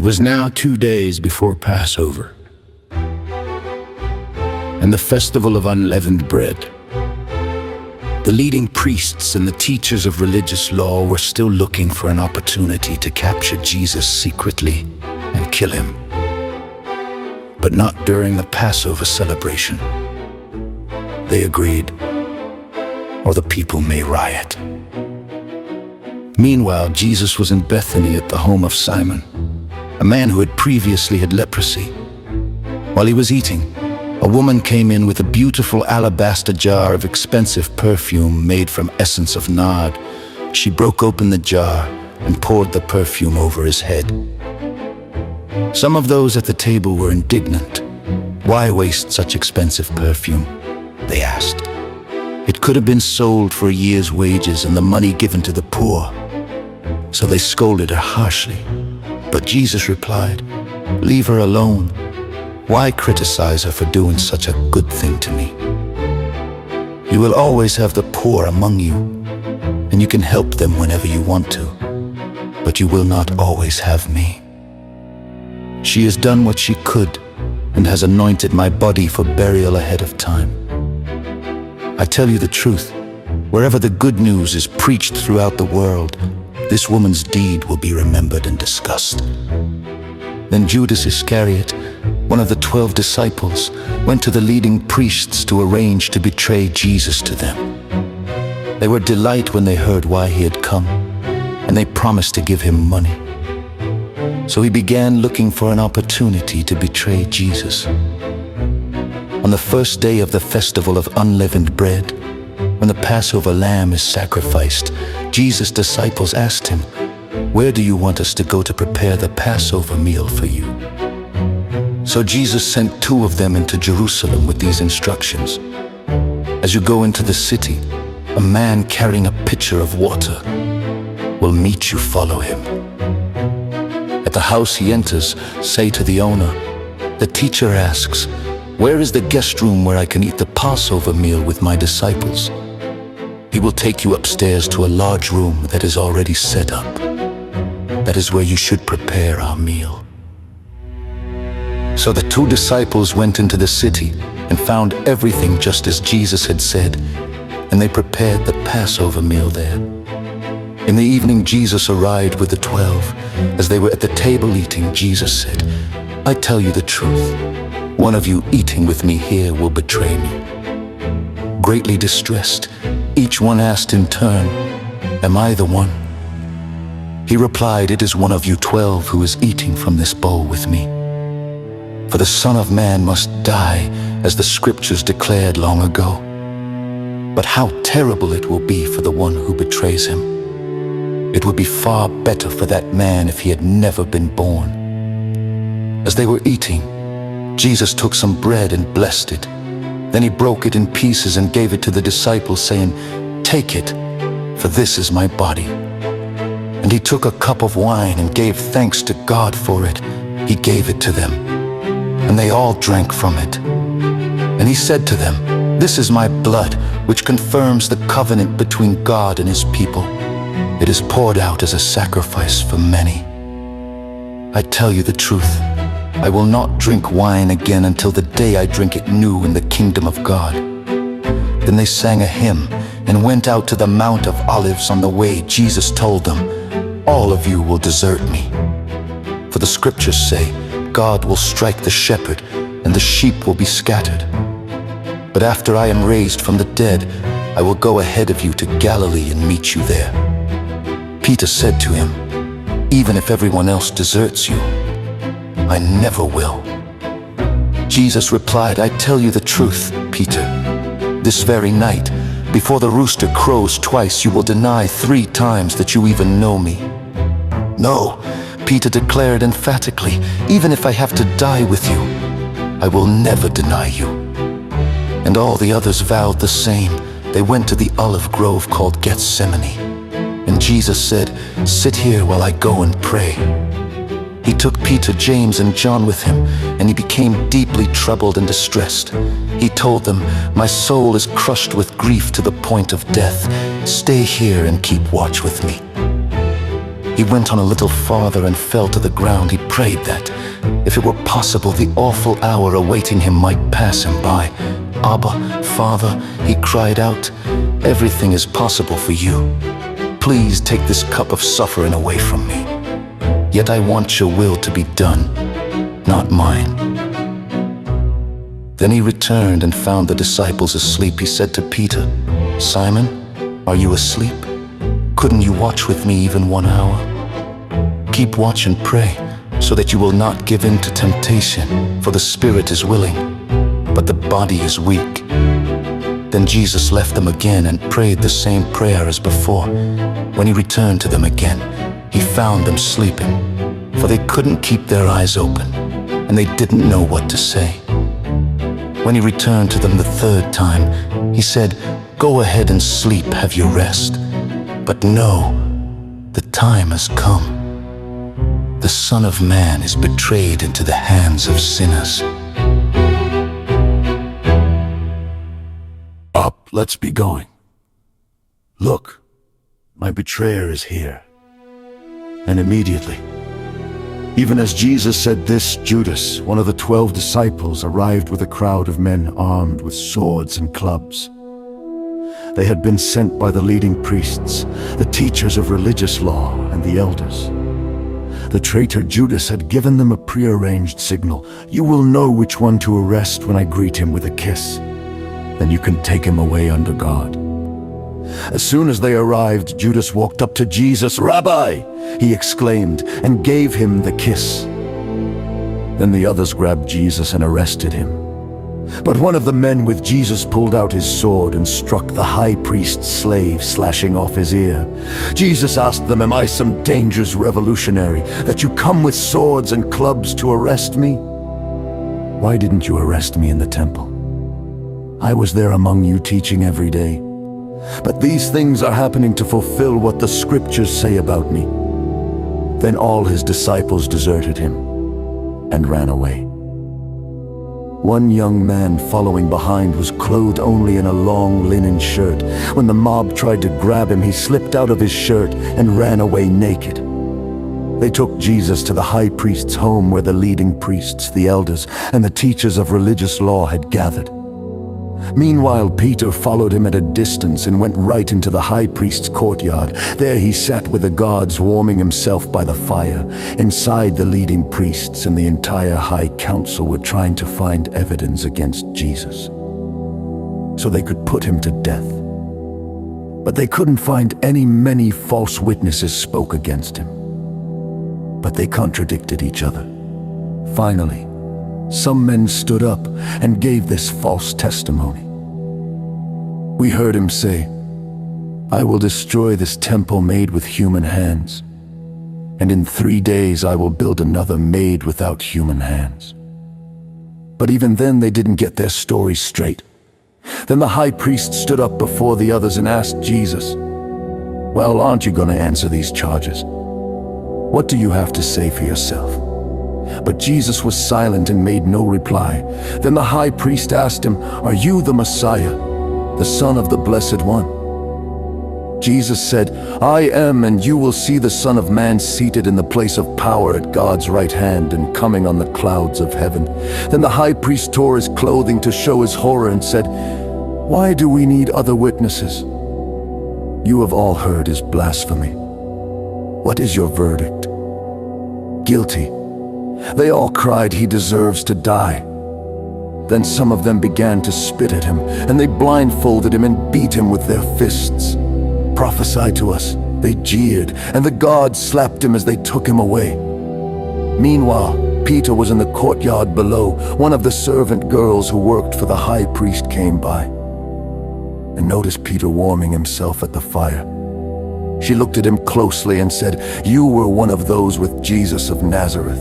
It was now 2 days before Passover and the festival of unleavened bread. The leading priests and the teachers of religious law were still looking for an opportunity to capture Jesus secretly and kill him. But not during the Passover celebration. They agreed, or the people may riot. Meanwhile, Jesus was in Bethany at the home of Simon, a man who had previously had leprosy. While he was eating, a woman came in with a beautiful alabaster jar of expensive perfume made from essence of nard. She broke open the jar and poured the perfume over his head. Some of those at the table were indignant. Why waste such expensive perfume? They asked. It could have been sold for a year's wages and the money given to the poor. So they scolded her harshly. But Jesus replied, "Leave her alone. Why criticize her for doing such a good thing to me? You will always have the poor among you, and you can help them whenever you want to, but you will not always have me. She has done what she could and has anointed my body for burial ahead of time. I tell you the truth, wherever the good news is preached throughout the world, this woman's deed will be remembered and discussed." Then Judas Iscariot, one of the 12 disciples, went to the leading priests to arrange to betray Jesus to them. They were delighted when they heard why he had come, and they promised to give him money. So he began looking for an opportunity to betray Jesus. On the first day of the festival of unleavened bread, when the Passover lamb is sacrificed, Jesus' disciples asked him, "Where do you want us to go to prepare the Passover meal for you?" So Jesus sent 2 of them into Jerusalem with these instructions. "As you go into the city, a man carrying a pitcher of water will meet you. Follow him. At the house he enters, say to the owner, 'The teacher asks, where is the guest room where I can eat the Passover meal with my disciples?' He will take you upstairs to a large room that is already set up. That is where you should prepare our meal." So the 2 disciples went into the city and found everything just as Jesus had said, and they prepared the Passover meal there. In the evening, Jesus arrived with the 12. As they were at the table eating, Jesus said, "I tell you the truth, one of you eating with me here will betray me." Greatly distressed, each one asked in turn, "Am I the one?" He replied, "It is one of you 12 who is eating from this bowl with me. For the Son of Man must die, as the Scriptures declared long ago. But how terrible it will be for the one who betrays him. It would be far better for that man if he had never been born." As they were eating, Jesus took some bread and blessed it. Then he broke it in pieces and gave it to the disciples, saying, "Take it, for this is my body." And he took a cup of wine and gave thanks to God for it. He gave it to them, and they all drank from it. And he said to them, "This is my blood, which confirms the covenant between God and his people. It is poured out as a sacrifice for many. I tell you the truth, I will not drink wine again until the day I drink it new in the kingdom of God." Then they sang a hymn and went out to the Mount of Olives. On the way, Jesus told them, "All of you will desert me. For the Scriptures say, God will strike the shepherd and the sheep will be scattered. But after I am raised from the dead, I will go ahead of you to Galilee and meet you there." Peter said to him, "Even if everyone else deserts you, I never will." Jesus replied, "I tell you the truth, Peter. This very night, before the rooster crows twice, you will deny 3 times that you even know me." "No," Peter declared emphatically, "even if I have to die with you, I will never deny you." And all the others vowed the same. They went to the olive grove called Gethsemane. And Jesus said, "Sit here while I go and pray." He took Peter, James, and John with him, and he became deeply troubled and distressed. He told them, "My soul is crushed with grief to the point of death. Stay here and keep watch with me." He went on a little farther and fell to the ground. He prayed that, if it were possible, the awful hour awaiting him might pass him by. "Abba, Father," he cried out, "everything is possible for you. Please take this cup of suffering away from me. Yet I want your will to be done, not mine." Then he returned and found the disciples asleep. He said to Peter, "Simon, are you asleep? Couldn't you watch with me even 1 hour? Keep watch and pray, so that you will not give in to temptation, for the spirit is willing, but the body is weak." Then Jesus left them again and prayed the same prayer as before. When he returned to them again, he found them sleeping, for they couldn't keep their eyes open, and they didn't know what to say. When he returned to them the third time, he said, "Go ahead and sleep, have your rest. But no, the time has come. The Son of Man is betrayed into the hands of sinners." Up, let's be going. Look, my betrayer is here. And immediately, even as Jesus said this, Judas, one of the 12 disciples, arrived with a crowd of men armed with swords and clubs. They had been sent by the leading priests, the teachers of religious law, and the elders. The traitor Judas had given them a prearranged signal. "You will know which one to arrest when I greet him with a kiss. Then you can take him away under guard." As soon as they arrived, Judas walked up to Jesus. "Rabbi!" he exclaimed, and gave him the kiss. Then the others grabbed Jesus and arrested him. But one of the men with Jesus pulled out his sword and struck the high priest's slave, slashing off his ear. Jesus asked them, "Am I some dangerous revolutionary that you come with swords and clubs to arrest me? Why didn't you arrest me in the temple? I was there among you teaching every day. But these things are happening to fulfill what the scriptures say about me." Then all his disciples deserted him and ran away. One young man following behind was clothed only in a long linen shirt. When the mob tried to grab him, he slipped out of his shirt and ran away naked. They took Jesus to the high priest's home, where the leading priests, the elders, and the teachers of religious law had gathered. Meanwhile, Peter followed him at a distance and went right into the high priest's courtyard. There he sat with the guards, warming himself by the fire. Inside, the leading priests and the entire high council were trying to find evidence against Jesus, so they could put him to death. But they couldn't find any. Many false witnesses spoke against him, but they contradicted each other. Finally, some men stood up and gave this false testimony. We heard him say, "I will destroy this temple made with human hands, and in 3 days I will build another made without human hands." But even then they didn't get their story straight. Then the high priest stood up before the others and asked Jesus, "Well, aren't you going to answer these charges? What do you have to say for yourself?" But Jesus was silent and made no reply. Then the high priest asked him, "Are you the Messiah, the Son of the Blessed One?" Jesus said, "I am, and you will see the Son of Man seated in the place of power at God's right hand and coming on the clouds of heaven." Then the high priest tore his clothing to show his horror and said, "Why do we need other witnesses? You have all heard his blasphemy. What is your verdict?" "Guilty." They all cried, "He deserves to die." Then some of them began to spit at him, and they blindfolded him and beat him with their fists. "Prophesy to us," they jeered, and the guards slapped him as they took him away. Meanwhile, Peter was in the courtyard below. One of the servant girls who worked for the high priest came by and noticed Peter warming himself at the fire. She looked at him closely and said, "You were one of those with Jesus of Nazareth."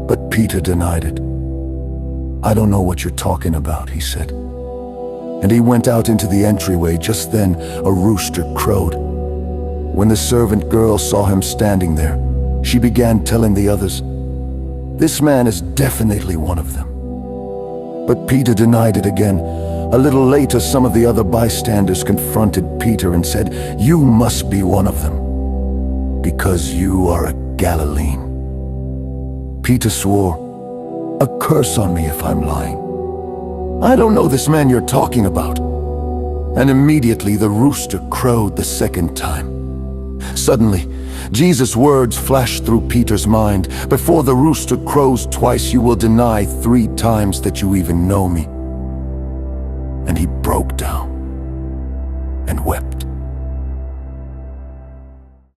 But Peter denied it. "I don't know what you're talking about," he said. And he went out into the entryway. Just then a rooster crowed. When the servant girl saw him standing there, she began telling the others, "This man is definitely one of them." But Peter denied it again. A little later, some of the other bystanders confronted Peter and said, "You must be one of them, because you are a Galilean." Peter swore, "A curse on me if I'm lying. I don't know this man you're talking about." And immediately the rooster crowed the second time. Suddenly, Jesus' words flashed through Peter's mind. "Before the rooster crows twice, you will deny 3 times that you even know me." And he broke down.